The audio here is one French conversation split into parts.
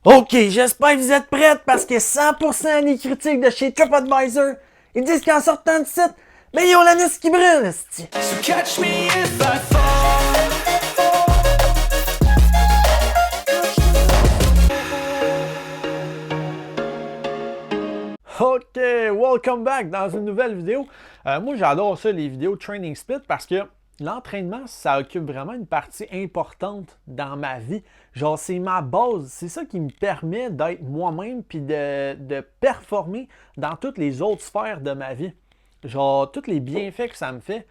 Ok, j'espère que vous êtes prêtes parce que 100% des critiques de chez TripAdvisor, ils disent qu'en sortant de site, mais ils ont la nuit qui brûle, esti. So catch me if I fall. Ok, welcome back dans une nouvelle vidéo. Moi, j'adore ça, les vidéos Training Split, parce que l'entraînement, ça occupe vraiment une partie importante dans ma vie. Genre, c'est ma base. C'est ça qui me permet d'être moi-même puis de performer dans toutes les autres sphères de ma vie. Genre, tous les bienfaits que ça me fait,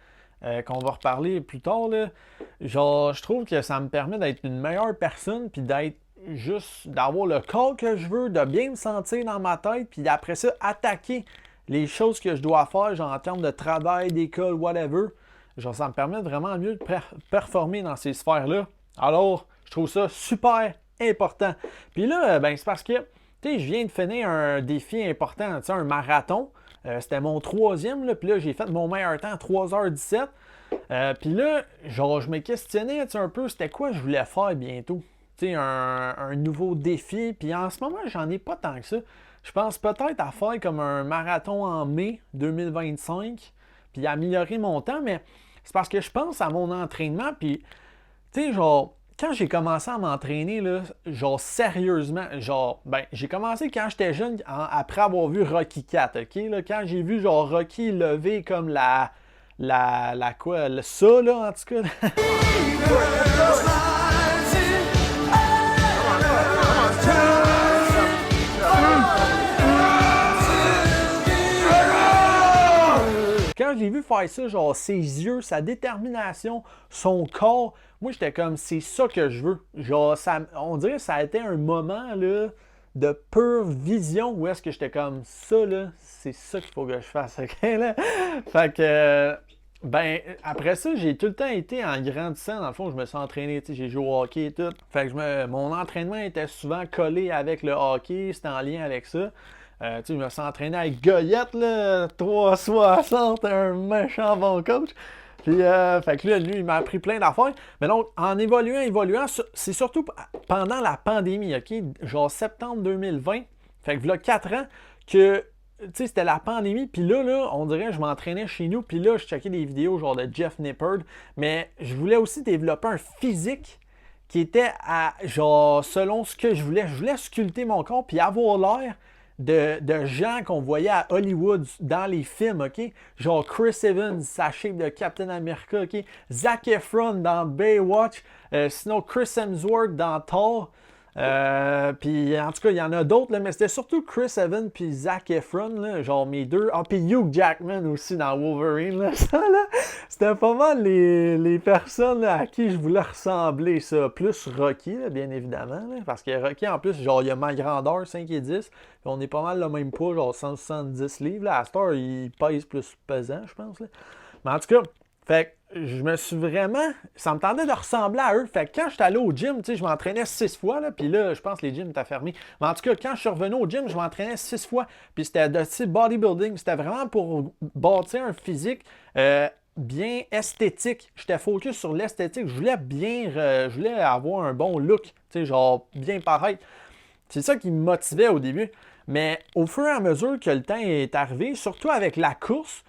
qu'on va reparler plus tard, là, genre, je trouve que ça me permet d'être une meilleure personne puis d'être juste d'avoir le corps que je veux, de bien me sentir dans ma tête, puis après ça, attaquer les choses que je dois faire, genre en termes de travail, d'école, whatever. Genre, ça me permet vraiment mieux de performer dans ces sphères-là. Alors, je trouve ça super important. Puis là, ben, c'est parce que, tu sais, je viens de finir un défi important, tu sais, un marathon. C'était mon troisième, là, puis là, j'ai fait mon meilleur temps à 3h17. Puis là, genre, je me questionnais un peu, c'était quoi je voulais faire bientôt. Tu sais, un nouveau défi. Puis en ce moment, j'en ai pas tant que ça. Je pense peut-être à faire comme un marathon en mai 2025, puis améliorer mon temps, mais c'est parce que je pense à mon entraînement, puis, tu sais, genre, quand j'ai commencé à m'entraîner, là, genre, sérieusement, genre, ben, j'ai commencé quand j'étais jeune, après avoir vu Rocky 4, ok? Là, quand j'ai vu, genre, Rocky lever comme ça, là, en tout cas. Quand j'ai vu faire ça, genre ses yeux, sa détermination, son corps, moi j'étais comme c'est ça que je veux. Genre, ça, on dirait que ça a été un moment là, de pure vision où est-ce que j'étais comme ça là, c'est ça qu'il faut que je fasse. Okay, là? Fait que ben après ça, j'ai tout le temps été en grandissant. Dans le fond, je me suis entraîné, j'ai joué au hockey et tout. Fait que mon entraînement était souvent collé avec le hockey, c'était en lien avec ça. Je me suis entraîné avec Goyette, là, 360, un méchant bon coach. Puis, fait que là, lui, il m'a appris plein d'affaires. Mais donc, en évoluant, c'est surtout pendant la pandémie, OK? Genre septembre 2020, fait que là, 4 ans, que, tu sais, c'était la pandémie. Puis là, on dirait, je m'entraînais chez nous. Puis là, je checkais des vidéos genre de Jeff Nippard. Mais je voulais aussi développer un physique qui était à, genre, selon ce que je voulais. Je voulais sculpter mon corps puis avoir l'air de gens qu'on voyait à Hollywood dans les films, OK? Genre Chris Evans, sa shape de Captain America, OK? Zac Efron dans Baywatch, sinon Chris Hemsworth dans Thor. Puis en tout cas, il y en a d'autres, là, mais c'était surtout Chris Evans puis Zac Efron, là, genre mes deux. Ah, puis Hugh Jackman aussi dans Wolverine. Là, ça, là, c'était pas mal les personnes là, à qui je voulais ressembler, ça. Plus Rocky, là, bien évidemment, là, parce que Rocky, en plus, genre, il a ma grandeur, 5 et 10. Puis on est pas mal le même poids, genre 170 livres. Là. À cette heure, il pèse plus pesant, je pense. Là. Mais en tout cas, fait que je me suis vraiment. Ça me tentait de ressembler à eux. Fait que quand j'étais allé au gym, tu sais, je m'entraînais 6 fois, là, puis là, je pense que les gyms étaient fermés. Mais en tout cas, quand je suis revenu au gym, je m'entraînais 6 fois. Puis c'était de type bodybuilding. C'était vraiment pour bâtir un physique bien esthétique. J'étais focus sur l'esthétique. Je voulais je voulais avoir un bon look. Tu sais, genre bien paraître. C'est ça qui me motivait au début. Mais au fur et à mesure que le temps est arrivé, surtout avec la course,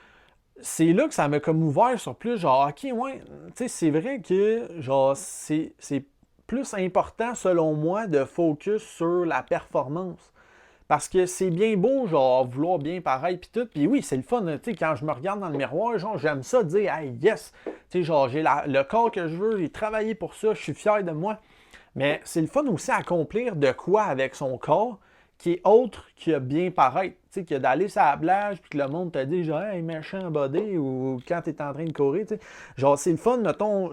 c'est là que ça m'a comme ouvert sur plus, genre, ok, ouais, tu sais, c'est vrai que, genre, c'est plus important, selon moi, de focus sur la performance. Parce que c'est bien beau, genre, vouloir bien paraître, puis tout. Puis oui, c'est le fun, tu sais, quand je me regarde dans le miroir, genre, j'aime ça, dire, hey, yes, tu sais, genre, j'ai le corps que je veux, j'ai travaillé pour ça, je suis fier de moi. Mais c'est le fun aussi à accomplir de quoi avec son corps qui est autre que bien paraître. Tu sais, que d'aller sur la plage puis que le monde te dit genre hey, méchant body ou quand tu es en train de courir. Tu sais. Genre, c'est le fun, mettons,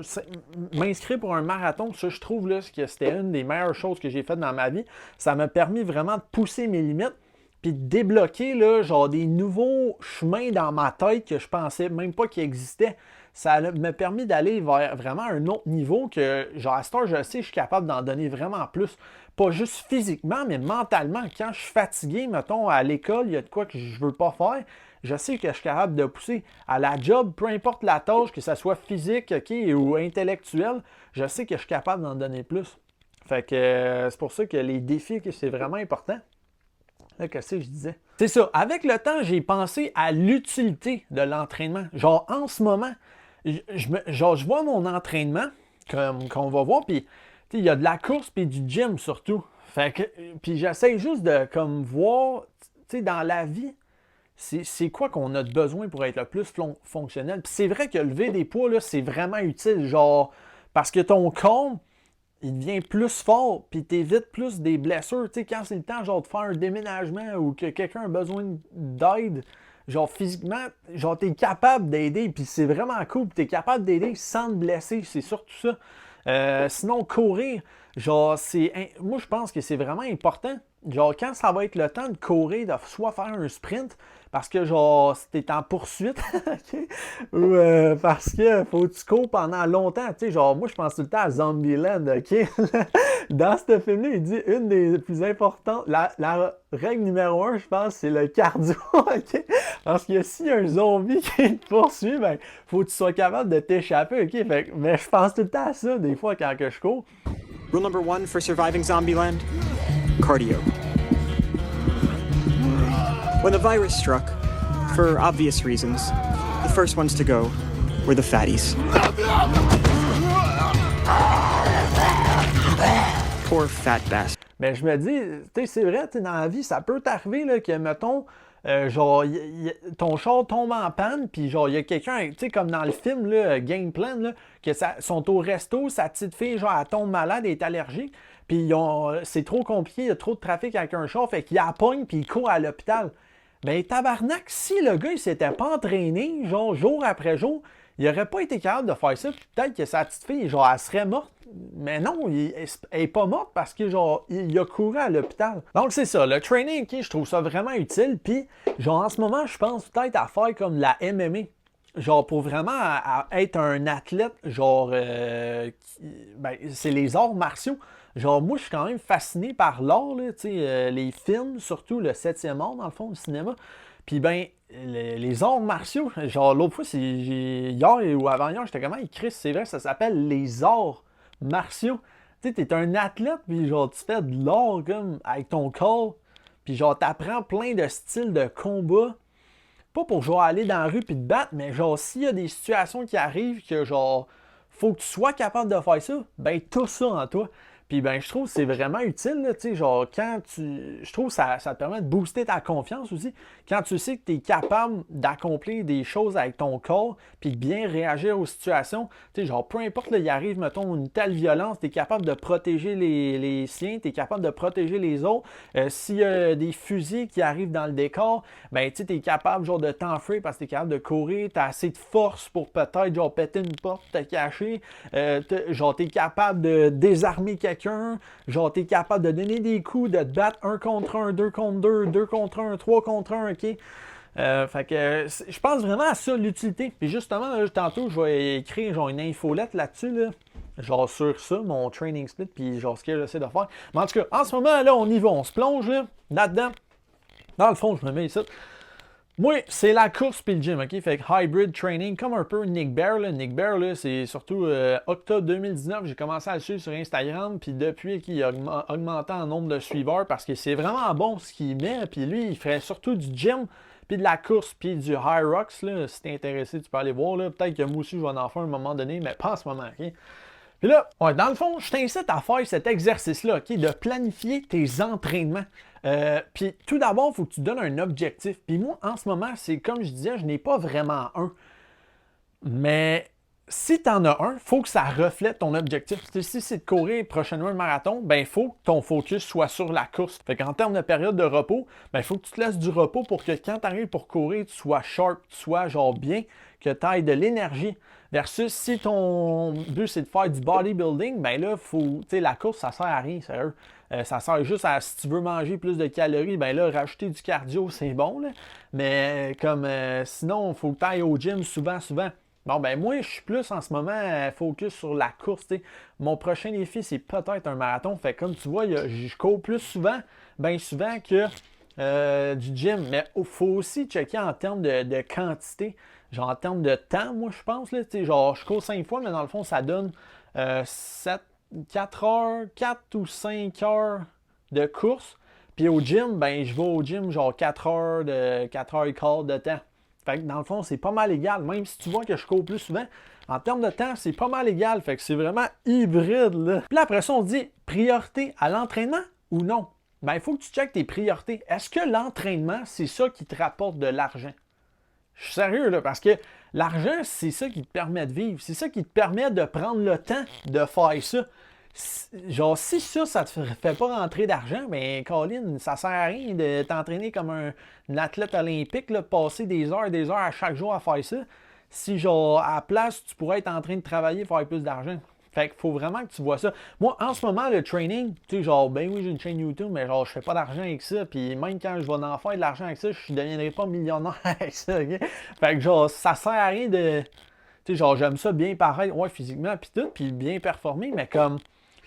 m'inscrire pour un marathon, ça, je trouve là, que c'était une des meilleures choses que j'ai faites dans ma vie. Ça m'a permis vraiment de pousser mes limites puis de débloquer là, genre des nouveaux chemins dans ma tête que je pensais même pas qu'ils existaient. Ça m'a permis d'aller vers vraiment un autre niveau que, genre, à cette heure, je sais, je suis capable d'en donner vraiment plus. Pas juste physiquement, mais mentalement. Quand je suis fatigué, mettons, à l'école, il y a de quoi que je veux pas faire, je sais que je suis capable de pousser à la job, peu importe la tâche, que ce soit physique, OK, ou intellectuelle, je sais que je suis capable d'en donner plus. Fait que c'est pour ça que les défis, c'est vraiment important. Là, qu'est-ce que je disais? C'est ça. Avec le temps, j'ai pensé à l'utilité de l'entraînement. Genre, en ce moment, je vois mon entraînement, qu'on va voir, puis il y a de la course puis du gym surtout. Fait que, puis j'essaie juste de comme voir, tu sais, dans la vie, c'est quoi qu'on a de besoin pour être le plus fonctionnel. Puis c'est vrai que lever des poids, là, c'est vraiment utile. Genre, parce que ton corps, il devient plus fort, puis t'évites plus des blessures. Tu sais, quand c'est le temps, genre, de faire un déménagement ou que quelqu'un a besoin d'aide, genre, physiquement, genre, t'es capable d'aider, puis c'est vraiment cool, puis t'es capable d'aider sans te blesser, c'est surtout ça. Sinon, courir, genre, moi, je pense que c'est vraiment important. Genre, quand ça va être le temps de courir, de soit faire un sprint, parce que, genre, si t'es en poursuite, okay? Ou parce que faut que tu cours pendant longtemps. Tu sais, genre, moi, je pense tout le temps à Zombieland, OK? Dans ce film-là, il dit une des plus importantes, la règle numéro 1, je pense, c'est le cardio, OK? Parce que s'il y a un zombie qui te poursuit, ben, faut que tu sois capable de t'échapper, OK? Mais je pense tout le temps à ça, des fois, quand que je cours. Rule number 1 for surviving Zombieland: cardio. When the virus struck, for obvious reasons, the first ones to go were the fatties. Poor fat bastard. Mais je me dis, tu sais, c'est vrai, dans la vie, ça peut t'arriver là, que, mettons, genre, ton char tombe en panne, puis genre, il y a quelqu'un, tu sais, comme dans le film, là, Game Plan, là, que sont au resto, sa petite fille, genre, elle tombe malade, elle est allergique, puis c'est trop compliqué, il y a trop de trafic avec un char, fait qu'il la pogne, puis il court à l'hôpital. Ben, tabarnak, si le gars, il s'était pas entraîné, genre, jour après jour, il aurait pas été capable de faire ça, puis peut-être que sa petite fille, genre, elle serait morte. Mais non, elle est pas morte parce que, genre, il a couru à l'hôpital. Donc, c'est ça, le training, OK, je trouve ça vraiment utile, puis, genre, en ce moment, je pense peut-être à faire comme la MMA. Genre, pour vraiment être un athlète, genre, ben, c'est les arts martiaux. Genre, moi, je suis quand même fasciné par l'art, là, tu sais, les films, surtout le 7e art, dans le fond, du cinéma. Puis, ben, les arts martiaux, genre, l'autre fois, hier ou avant-hier, j'étais comment écrit, c'est vrai, ça s'appelle les arts martiaux. Tu sais, t'es un athlète, puis genre, tu fais de l'art, comme, avec ton corps, puis genre, t'apprends plein de styles de combat. Pas pour genre aller dans la rue puis te battre, mais genre s'il y a des situations qui arrivent que genre faut que tu sois capable de faire ça, ben tout ça en toi. Puis ben je trouve que c'est vraiment utile, tu sais, genre je trouve que ça te permet de booster ta confiance aussi. Quand tu sais que tu es capable d'accomplir des choses avec ton corps, puis de bien réagir aux situations, tu sais, genre peu importe, là, il arrive, mettons, une telle violence, tu es capable de protéger les siens, tu es capable de protéger les autres. S'il y a des fusils qui arrivent dans le décor, ben tu es capable genre de t'enfuir parce que tu es capable de courir, tu as assez de force pour peut-être genre péter une porte, te cacher, genre tu es capable de désarmer quelqu'un, genre t'es capable de donner des coups, de te battre 1 contre 1, 2 contre 2, 2 contre 1, 3 contre 1, OK? Fait que je pense vraiment à ça, l'utilité. Puis justement, là, tantôt, je vais écrire genre une infolette là-dessus, là, genre sur ça, mon training split, puis genre ce que j'essaie de faire. Mais en tout cas, en ce moment, là, on y va, on se plonge là-dedans. Dans le fond, je me mets ici. Moi, c'est la course puis le gym, OK? Fait que hybrid training, comme un peu Nick Bare, là. Nick Bare, là, c'est surtout octobre 2019, j'ai commencé à le suivre sur Instagram, puis depuis qu'il a augmenté en nombre de suiveurs, parce que c'est vraiment bon ce qu'il met, puis lui, il ferait surtout du gym, puis de la course, puis du high rocks, là. Si t'es intéressé, tu peux aller voir, là. Peut-être que moi aussi, je vais en faire à un moment donné, mais pas en ce moment, OK? Puis là, ouais, dans le fond, je t'incite à faire cet exercice-là, OK? De planifier tes entraînements. Puis tout d'abord, il faut que tu donnes un objectif. Puis moi, en ce moment, c'est comme je disais, je n'ai pas vraiment un. Mais si tu en as un, il faut que ça reflète ton objectif. Si c'est de courir prochainement un marathon, ben il faut que ton focus soit sur la course. Fait qu'en termes de période de repos, ben il faut que tu te laisses du repos pour que quand tu arrives pour courir, tu sois sharp, tu sois genre bien, que tu ailles de l'énergie. Versus si ton but c'est de faire du bodybuilding, ben là, la course, ça sert à rien, sérieux. Ça sert juste à, si tu veux manger plus de calories, ben là, rajouter du cardio, c'est bon, là. Mais comme sinon, il faut que tu ailles au gym souvent. Bon, ben moi, je suis plus en ce moment focus sur la course, t'sais. Mon prochain défi, c'est peut-être un marathon. Fait comme tu vois, je cours plus souvent, bien souvent que du gym. Mais il faut aussi checker en termes de quantité. Genre en termes de temps, moi, je pense, là, genre, je cours 5 fois, mais dans le fond, ça donne 7, 4 heures, 4 ou 5 heures de course. Puis au gym, ben je vais au gym genre 4 heures et quart de temps. Fait que dans le fond, c'est pas mal égal. Même si tu vois que je cours plus souvent, en termes de temps, c'est pas mal égal. Fait que c'est vraiment hybride, là. Puis là, après ça, on se dit priorité à l'entraînement ou non? Ben, il faut que tu checkes tes priorités. Est-ce que l'entraînement, c'est ça qui te rapporte de l'argent? Je suis sérieux, là, parce que l'argent, c'est ça qui te permet de vivre. C'est ça qui te permet de prendre le temps de faire ça. Genre, si ça te fait pas rentrer d'argent, ben, Colin, ça sert à rien de t'entraîner comme un athlète olympique, là, passer des heures à chaque jour à faire ça. Si, genre, à la place, tu pourrais être en train de travailler pour faire plus d'argent. Fait qu'il faut vraiment que tu vois ça. Moi, en ce moment, le training, tu sais, genre, ben oui, j'ai une chaîne YouTube, mais genre, je fais pas d'argent avec ça. Puis même quand je vais en faire de l'argent avec ça, je ne deviendrai pas millionnaire avec ça, ok? Fait que, genre, ça sert à rien de. Tu sais, genre, j'aime ça bien paraître, ouais, physiquement, puis tout, puis bien performer, mais comme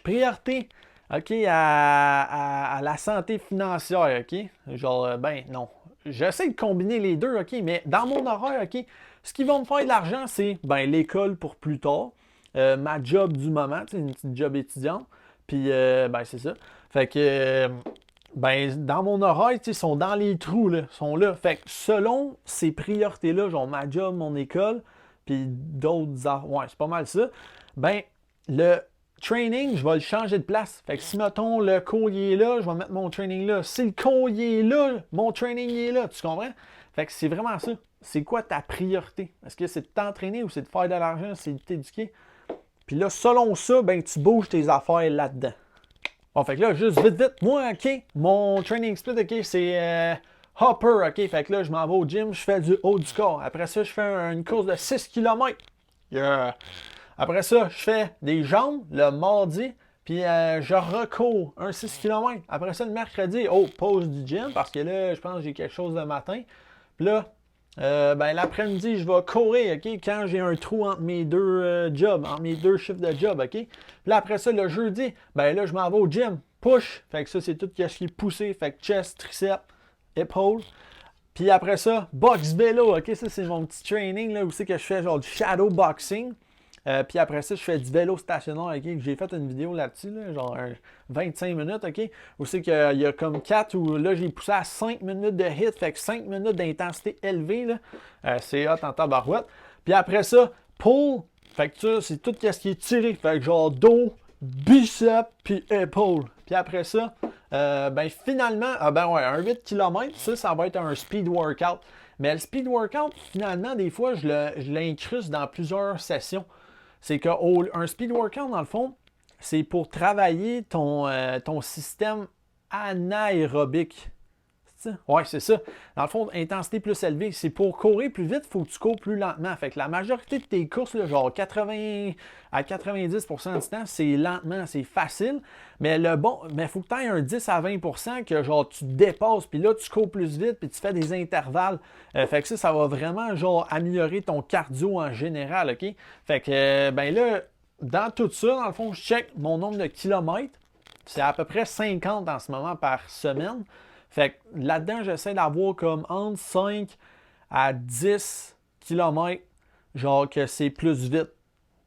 priorité, ok, à la santé financière, ok? Genre, ben non. J'essaie de combiner les deux, ok, mais dans mon horaire, ok, ce qui va me faire de l'argent, c'est, ben, l'école pour plus tard. Ma job du moment, une petite job étudiante. Puis, ben, c'est ça. Fait que, ben, dans mon horaire, ils sont dans les trous, là. Ils sont là. Fait que, selon ces priorités-là, genre ma job, mon école, puis d'autres, ouais, c'est pas mal ça. Ben, le training, je vais le changer de place. Fait que si, mettons, le cours il est là, je vais mettre mon training là. Si le cours il est là, mon training il est là. Tu comprends? Fait que c'est vraiment ça. C'est quoi ta priorité? Est-ce que c'est de t'entraîner ou c'est de faire de l'argent? C'est de t'éduquer? Puis là, selon ça, ben, tu bouges tes affaires là-dedans. Bon, fait que là, juste vite, moi, OK, mon training split, OK, c'est Hopper, OK. Fait que là, je m'en vais au gym, je fais du haut du corps. Après ça, je fais une course de 6 km. Yeah. Après ça, je fais des jambes le mardi, puis je recours un 6 km. Après ça, le mercredi, pause du gym, parce que là, je pense que j'ai quelque chose le matin. Puis là, ben, l'après-midi, je vais courir, OK, quand j'ai un trou entre mes deux jobs, entre mes deux chiffres de job, OK? Puis là, après ça, le jeudi, ben là, je m'en vais au gym, push. Fait que ça, c'est tout ce qui est poussé. Fait que chest, triceps, épaules. Puis après ça, box vélo, OK? Ça, c'est mon petit training, là, où c'est que je fais genre du shadow boxing. Puis après ça, je fais du vélo stationnaire, OK? J'ai fait une vidéo là-dessus, là, genre 25 minutes, OK? Où c'est qu'il y a comme 4 où là, j'ai poussé à 5 minutes de hit, fait que 5 minutes d'intensité élevée, là. C'est hot en tabarouette. Puis après ça, pull, fait que ça, c'est tout ce qui est tiré. Fait que genre dos, biceps, puis épaule. Puis après ça, ben finalement, ben ouais, un 8 km, ça va être un speed workout. Mais le speed workout, finalement, des fois, je l'incruste dans plusieurs sessions. C'est qu'un speed workout, dans le fond, c'est pour travailler ton système anaérobique. Oui, c'est ça. Dans le fond, intensité plus élevée. C'est pour courir plus vite, il faut que tu cours plus lentement. Fait que la majorité de tes courses, là, genre 80 à 90% du temps, c'est lentement, c'est facile. Mais il faut que tu aies un 10 à 20% que genre tu te dépasses, puis là, tu cours plus vite, puis tu fais des intervalles. Fait que ça va vraiment genre améliorer ton cardio en général, OK? Fait que, ben là, dans tout ça, dans le fond, je check mon nombre de kilomètres. C'est à peu près 50 en ce moment par semaine. Fait que là-dedans, j'essaie d'avoir comme entre 5 à 10 km, genre que c'est plus vite.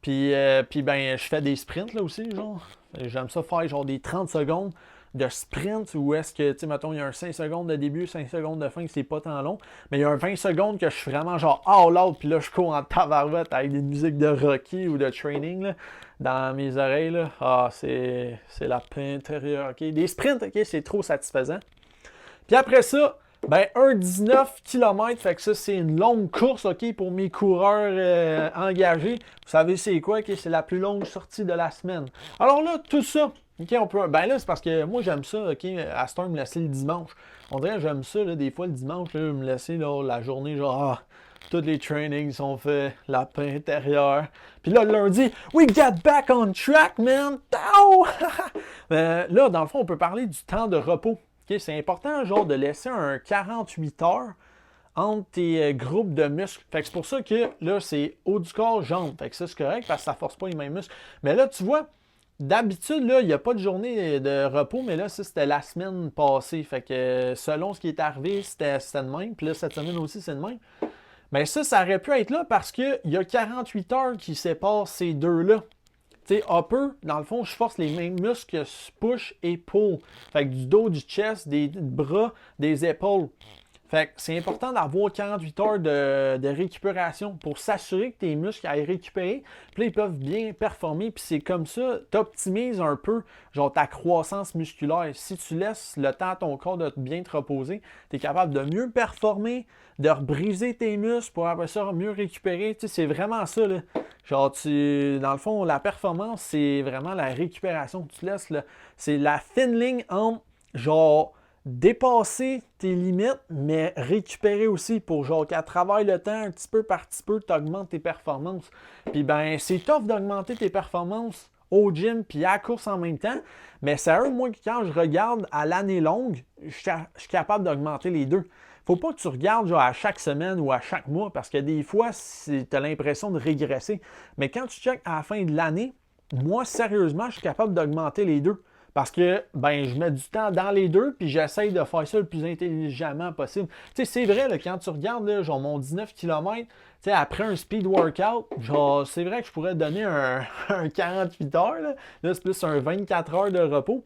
Puis ben, je fais des sprints là aussi, genre. J'aime ça faire genre des 30 secondes de sprint où est-ce que, tu sais, mettons, il y a un 5 secondes de début, 5 secondes de fin, c'est pas tant long. Mais il y a un 20 secondes que je suis vraiment genre all out, puis là, je cours en tabarouette avec des musiques de Rocky ou de training, là, dans mes oreilles, là. Ah, c'est la paix intérieure, OK? Des sprints, OK, c'est trop satisfaisant. Puis après ça, ben, un 19 km, fait que ça, c'est une longue course, OK, pour mes coureurs engagés. Vous savez, c'est quoi, OK? C'est la plus longue sortie de la semaine. Alors là, tout ça, OK, on peut... Ben là, c'est parce que moi, j'aime ça, OK, à ce temps, me laisser le dimanche. On dirait que j'aime ça, là, des fois, le dimanche, là, me laisser, là, la journée, genre, tous les trainings sont faits, la paix intérieure. Puis là, le lundi, we get back on track, man! Là, dans le fond, on peut parler du temps de repos. Okay, c'est important, genre, de laisser un 48 heures entre tes groupes de muscles. Fait que c'est pour ça que là, c'est haut du corps, jambes. Fait que ça, c'est correct parce que ça ne force pas les mêmes muscles. Mais là, tu vois, d'habitude, là, il n'y a pas de journée de repos, mais là, ça, c'était la semaine passée. Fait que selon ce qui est arrivé, c'était de même. Puis là, cette semaine aussi, c'est de même. Mais ça aurait pu être là parce qu'il y a 48 heures qui séparent ces deux-là. Tu Tu sais, upper, dans le fond, je force les mêmes muscles que push et pull. Fait que du dos, du chest, des bras, des épaules. Fait que c'est important d'avoir 48 heures de récupération pour s'assurer que tes muscles aillent récupérer. Puis là, ils peuvent bien performer. Puis c'est comme ça, tu optimises un peu genre ta croissance musculaire. Si tu laisses le temps à ton corps de bien te reposer, tu es capable de mieux performer, de rebriser tes muscles pour après ça mieux récupérer. Tu sais, c'est vraiment ça, là. Genre, dans le fond, la performance, c'est vraiment la récupération que tu laisses, là. C'est la fine ligne entre, genre, dépasser tes limites, mais récupérer aussi pour genre qu'à travers le temps, un petit peu par petit peu, tu augmentes tes performances. Puis ben, c'est tough d'augmenter tes performances au gym puis à la course en même temps, mais sérieux, moi, quand je regarde à l'année longue, je suis capable d'augmenter les deux. Faut pas que tu regardes genre à chaque semaine ou à chaque mois, parce que des fois, tu as l'impression de régresser. Mais quand tu checkes à la fin de l'année, moi, sérieusement, je suis capable d'augmenter les deux. Parce que ben, je mets du temps dans les deux, puis j'essaye de faire ça le plus intelligemment possible. Tu sais, c'est vrai, là, quand tu regardes là, genre mon 19 km, tu sais, après un speed workout, genre, c'est vrai que je pourrais donner un 48 heures. Là c'est plus un 24 heures de repos.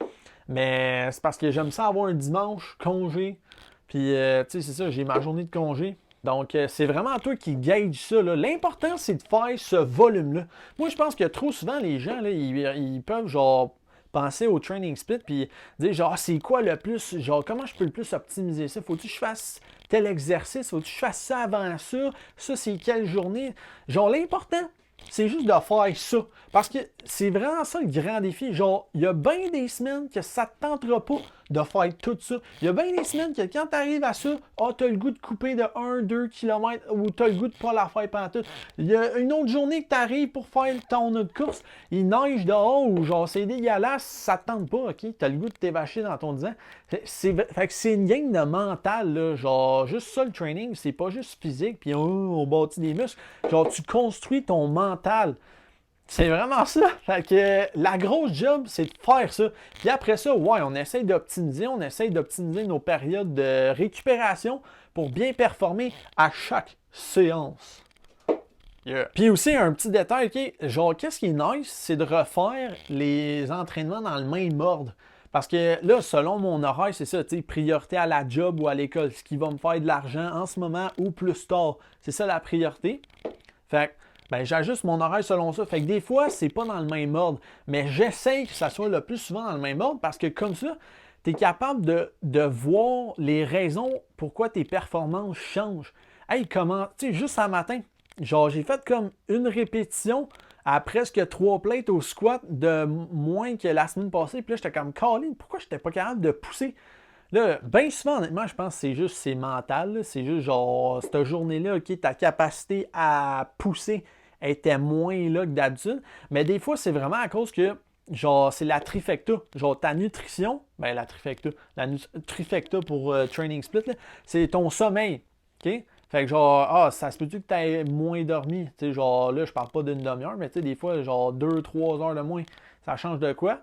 Mais c'est parce que j'aime ça avoir un dimanche, congé. Puis, tu sais, c'est ça, j'ai ma journée de congé. Donc, c'est vraiment toi qui gage ça. L'important, c'est de faire ce volume-là. Moi, je pense que trop souvent, les gens, là, ils peuvent, genre, penser au training split puis dire genre c'est quoi le plus, genre comment je peux le plus optimiser ça, faut-tu que je fasse tel exercice, faut-tu que je fasse ça avant ça c'est quelle journée, genre l'important c'est juste de faire ça, parce que c'est vraiment ça le grand défi, genre il y a bien des semaines que ça te tentera pas de faire tout ça, il y a bien des semaines que quand tu arrives à ça, t'as le goût de couper de 1-2 km ou t'as le goût de pas la faire pantoute, il y a une autre journée que tu arrives pour faire ton autre course, il neige dehors ou genre c'est dégueulasse, ça te tente pas, ok, t'as le goût de t'évacher dans ton divan, fait que c'est une game de mental, là, genre juste ça le training, c'est pas juste physique puis on bâtit des muscles, genre tu construis ton mental. C'est vraiment ça. Fait que la grosse job, c'est de faire ça. Puis après ça, ouais, on essaye d'optimiser nos périodes de récupération pour bien performer à chaque séance. Yeah. Puis aussi, un petit détail, ok, genre, qu'est-ce qui est nice, c'est de refaire les entraînements dans le même ordre. Parce que là, selon mon horaire, c'est ça, tu sais, priorité à la job ou à l'école, ce qui va me faire de l'argent en ce moment ou plus tard. C'est ça la priorité. Fait que, ben, j'ajuste mon horaire selon ça. Fait que des fois, c'est pas dans le même ordre. Mais j'essaye que ça soit le plus souvent dans le même ordre parce que comme ça, tu es capable de voir les raisons pourquoi tes performances changent. Hey, comment, tu sais, juste un matin, genre, j'ai fait comme une répétition à presque 3 plates au squat de moins que la semaine passée. Puis là, j'étais comme, Colin, pourquoi j'étais pas capable de pousser? Là, bien souvent, honnêtement, je pense que c'est mental. C'est juste genre, cette journée-là, ok, ta capacité à pousser était moins là que d'habitude. Mais des fois, c'est vraiment à cause que, genre, c'est la trifecta. Genre, ta nutrition, ben la trifecta. La trifecta pour Training Split, c'est ton sommeil. OK? Fait que genre, ça se peut-tu que tu aies moins dormi? Tu sais, genre, là, je parle pas d'une demi-heure, mais tu sais, des fois, genre 2-3 heures de moins. Ça change de quoi?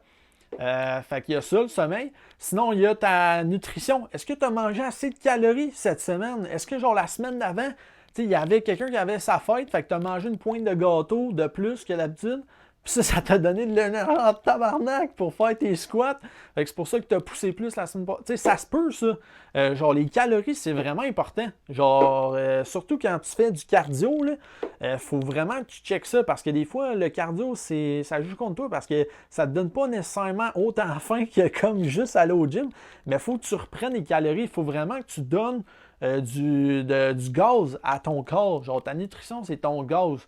Fait qu'il y a ça, le sommeil. Sinon, il y a ta nutrition. Est-ce que tu as mangé assez de calories cette semaine? Est-ce que, genre, la semaine d'avant, il y avait quelqu'un qui avait sa fête, fait que tu as mangé une pointe de gâteau de plus que d'habitude? Puis ça t'a donné de l'énergie en tabarnak pour faire tes squats. Fait que c'est pour ça que tu as poussé plus la semaine passée. Tu sais, ça se peut, ça. Genre, les calories, c'est vraiment important. Genre, surtout quand tu fais du cardio, là, faut vraiment que tu checkes ça. Parce que des fois, le cardio, ça joue contre toi parce que ça te donne pas nécessairement autant faim que comme juste aller au gym. Mais il faut que tu reprennes les calories. Il faut vraiment que tu donnes du gaz à ton corps. Genre, ta nutrition, c'est ton gaz.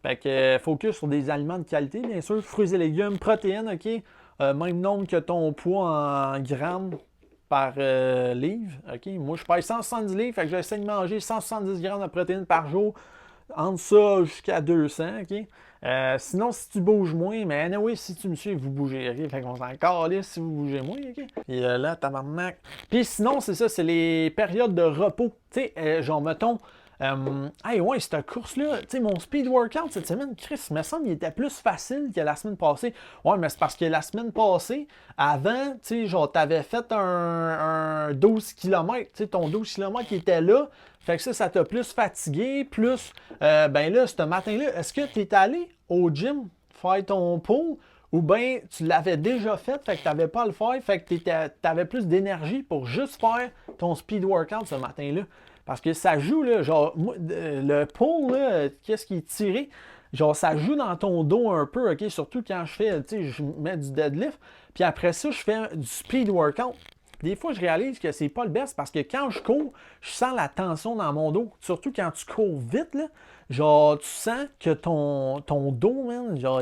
Fait que focus sur des aliments de qualité, bien sûr, fruits et légumes, protéines, ok? Même nombre que ton poids en grammes par livre, ok? Moi, je pèse 170 livres, fait que j'essaie de manger 170 grammes de protéines par jour, entre ça jusqu'à 200, ok? Sinon, si tu bouges moins, mais anyway, si tu me suis, vous bougez, ok? Fait qu'on s'en calisse si vous bougez moins, ok? Et là, tabarnak. Puis sinon, c'est ça, c'est les périodes de repos. Tu sais, genre, mettons, hey, ouais, cette course-là, tu sais, mon speed workout cette semaine, Chris, il me semble qu'il était plus facile que la semaine passée. Ouais, mais c'est parce que la semaine passée, avant, tu sais, genre, t'avais fait un 12 km, tu sais, ton 12 km qui était là, fait que ça t'a plus fatigué, plus, ben là, ce matin-là, est-ce que tu es allé au gym faire ton pull, ou bien tu l'avais déjà fait, fait que tu n'avais pas à le faire, fait que tu avais plus d'énergie pour juste faire ton speed workout ce matin-là. Parce que ça joue, là, genre, le pull, là, qu'est-ce qui est tiré? Genre, ça joue dans ton dos un peu, OK? Surtout quand je fais, tu sais, je mets du deadlift, puis après ça, je fais du speed workout. Des fois, je réalise que c'est pas le best parce que quand je cours, je sens la tension dans mon dos. Surtout quand tu cours vite, là, genre, tu sens que ton dos, man, genre,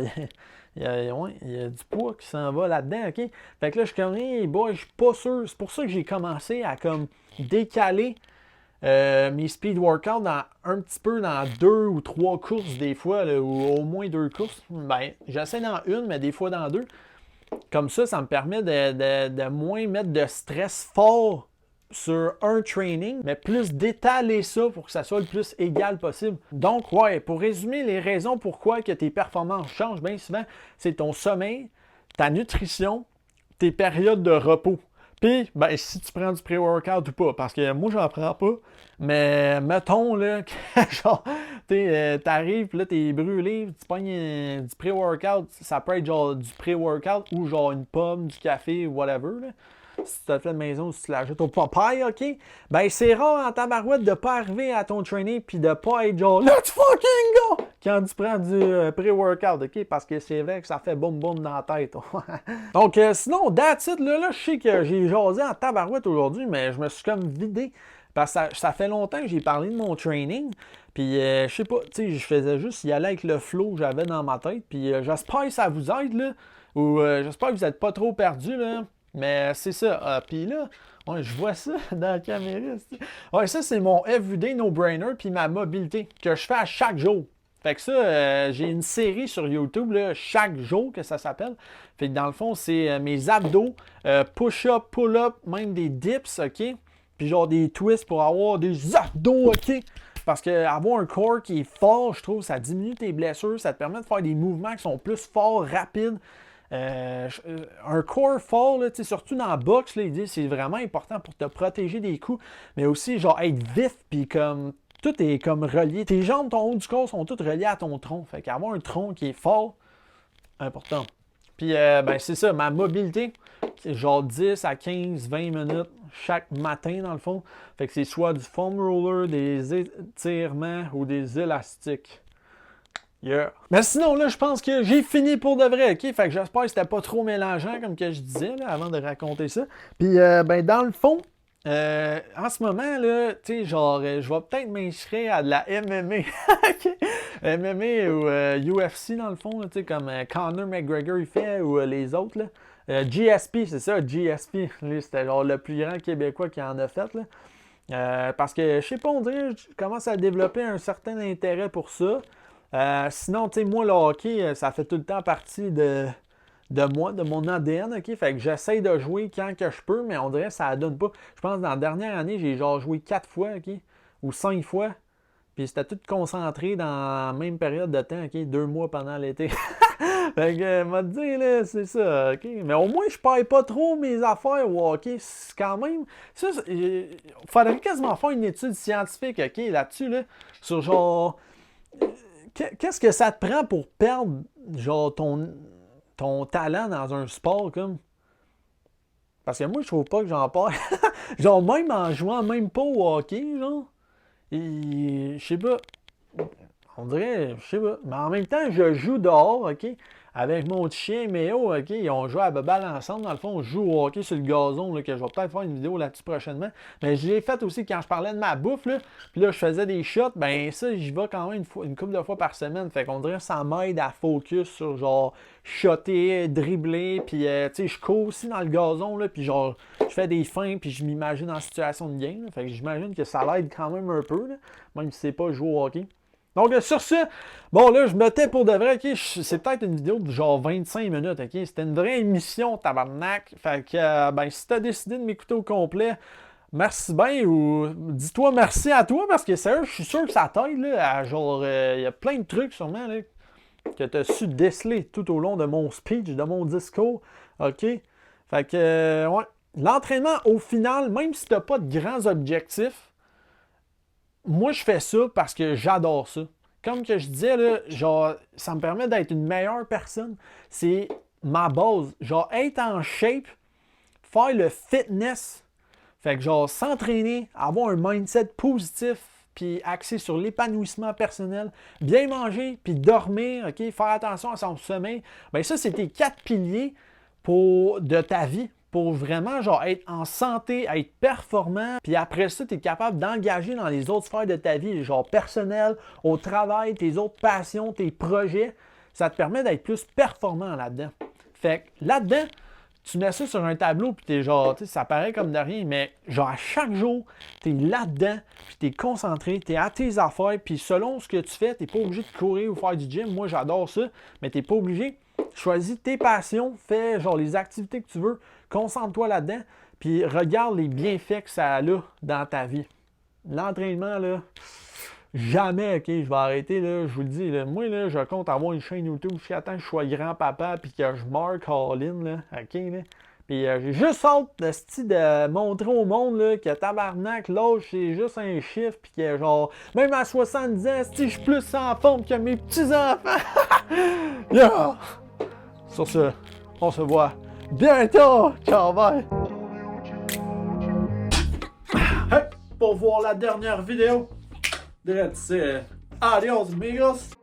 il y a du poids qui s'en va là-dedans, OK? Fait que là, je suis comme, hey boy, je suis pas sûr. C'est pour ça que j'ai commencé à, comme, décaler mes speed workouts un petit peu dans 2 ou 3 courses des fois, là, ou au moins 2 courses. Ben, j'essaie dans une, mais des fois dans 2. Comme ça me permet de moins mettre de stress fort sur un training, mais plus d'étaler ça pour que ça soit le plus égal possible. Donc, ouais, pour résumer les raisons pourquoi que tes performances changent bien souvent, c'est ton sommeil, ta nutrition, tes périodes de repos. Puis, ben, si tu prends du pré-workout ou pas, parce que moi, j'en prends pas, mais mettons, là, que genre, t'arrives, puis là, t'es brûlé, tu pognes du pré-workout, ça peut être genre du pré-workout ou genre une pomme, du café, whatever, là. Si tu as fait de maison, si tu l'achètes au Popeye, OK? Ben, c'est rare en tabarouette de pas arriver à ton training puis de pas être genre « Let's fucking go! » quand tu prends du pré-workout, OK? Parce que c'est vrai que ça fait boum boum dans la tête. Donc, sinon, that's it. Là, je sais que j'ai jasé en tabarouette aujourd'hui, mais je me suis comme vidé. Parce que ça fait longtemps que j'ai parlé de mon training. Puis, je sais pas, tu sais, je faisais juste y aller avec le flow que j'avais dans ma tête. Puis, j'espère que ça vous aide, là. Ou j'espère que vous n'êtes pas trop perdus, là. Mais c'est ça. Puis là, ouais, je vois ça dans la caméra. Ouais, ça, c'est mon everyday no-brainer puis ma mobilité que je fais à chaque jour. Fait que ça, j'ai une série sur YouTube, là, chaque jour, que ça s'appelle. Fait que dans le fond, c'est mes abdos, push-up, pull-up, même des dips, OK? Puis genre des twists pour avoir des abdos, OK? Parce que avoir un corps qui est fort, je trouve, ça diminue tes blessures, ça te permet de faire des mouvements qui sont plus forts, rapides. Un core fort, là, surtout dans la boxe, là, il dit c'est vraiment important pour te protéger des coups, mais aussi genre être vif, puis comme tout est comme relié. Tes jambes, ton haut du corps sont toutes reliées à ton tronc. Fait qu'avoir un tronc qui est fort, important. Puis ben c'est ça, ma mobilité, c'est genre 10 à 15, 20 minutes chaque matin dans le fond. Fait que c'est soit du foam roller, des étirements ou des élastiques. Yeah. Mais sinon, là, je pense que j'ai fini pour de vrai, OK? Fait que j'espère que c'était pas trop mélangeant, comme que je disais, là, avant de raconter ça. Puis, ben, dans le fond, en ce moment, là, tu sais, genre, je vais peut-être m'inscrire à de la MMA. OK? MMA ou UFC, dans le fond, tu sais, comme Conor McGregor, il fait, ou les autres, là. GSP, c'est ça, GSP. Lui, c'était genre le plus grand Québécois qui en a fait, là. Parce que, je sais pas, on dirait, je commence à développer un certain intérêt pour ça. Sinon, tu sais, moi, le hockey, ça fait tout le temps partie de moi, de mon ADN, OK? Fait que j'essaie de jouer quand que je peux, mais on dirait que ça ne donne pas. Je pense que dans la dernière année, j'ai genre joué 4 fois, OK? Ou 5 fois. Puis c'était tout concentré dans la même période de temps, OK? 2 mois pendant l'été. Fait que, m'a dit, là, c'est ça, OK? Mais au moins, je paye pas trop mes affaires au hockey. C'est quand même... Ça, il faudrait quasiment faire une étude scientifique, OK? Là-dessus, là, sur genre... Qu'est-ce que ça te prend pour perdre genre ton talent dans un sport comme? Parce que moi, je trouve pas que j'en perds. Genre, même en jouant même pas au hockey, genre. Je sais pas. On dirait, je sais pas. Mais en même temps, je joue dehors, OK? Avec mon petit chien Méo, OK? On joue à balle ensemble. Dans le fond, on joue au hockey sur le gazon, là, que je vais peut-être faire une vidéo là-dessus prochainement. Mais je l'ai fait aussi quand je parlais de ma bouffe, là. Puis là, je faisais des shots. Ben ça, j'y vais quand même une couple de fois par semaine. Fait qu'on dirait que ça m'aide à focus sur, genre, shotter, dribbler. Puis, tu sais, je cours aussi dans le gazon, là. Puis, genre, je fais des feintes. Puis, je m'imagine en situation de game, là. Fait que j'imagine que ça l'aide quand même un peu, là. Même si c'est pas jouer au hockey. Donc, sur ce, bon, là, je me tais pour de vrai, OK? C'est peut-être une vidéo de genre 25 minutes, OK? C'était une vraie émission, tabarnak. Fait que, ben, si t'as décidé de m'écouter au complet, merci bien ou dis-toi merci à toi parce que, sérieux, je suis sûr que ça t'aide, là, à genre, il y a plein de trucs, sûrement, là, que t'as su déceler tout au long de mon speech, de mon discours, OK? Fait que, ouais, l'entraînement, au final, même si t'as pas de grands objectifs, moi, je fais ça parce que j'adore ça. comme que je disais, là, genre, ça me permet d'être une meilleure personne. C'est ma base. Genre, être en shape, faire le fitness, fait que genre, s'entraîner, avoir un mindset positif, puis axé sur l'épanouissement personnel, bien manger, puis dormir, ok, faire attention à son sommeil, bien ça, c'est tes 4 piliers de ta vie. Pour vraiment genre être en santé, être performant, puis après ça, tu es capable d'engager dans les autres sphères de ta vie, genre personnel, au travail, tes autres passions, tes projets. Ça te permet d'être plus performant là-dedans. Fait que là-dedans, tu mets ça sur un tableau, puis t'es genre, tu sais, ça paraît comme de rien, mais genre à chaque jour, t'es là-dedans, puis t'es concentré, t'es à tes affaires, puis selon ce que tu fais, t'es pas obligé de courir ou faire du gym. Moi, j'adore ça, mais t'es pas obligé. Choisis tes passions, fais genre les activités que tu veux, concentre-toi là-dedans, puis regarde les bienfaits que ça a là dans ta vie. L'entraînement, là, jamais, ok, je vais arrêter, là, je vous le dis, là, moi, là, je compte avoir une chaîne YouTube jusqu'à temps que je sois grand-papa, puis que je marque all-in, là, ok, là. Puis j'ai juste hâte de montrer au monde là, que tabarnak, l'âge, c'est juste un chiffre, puis que genre, même à 70 ans, je suis plus en forme que mes petits-enfants. Yeah! Sur ce, on se voit bientôt. Ciao, bye! Hey, pour voir la dernière vidéo, c'est adios, amigos!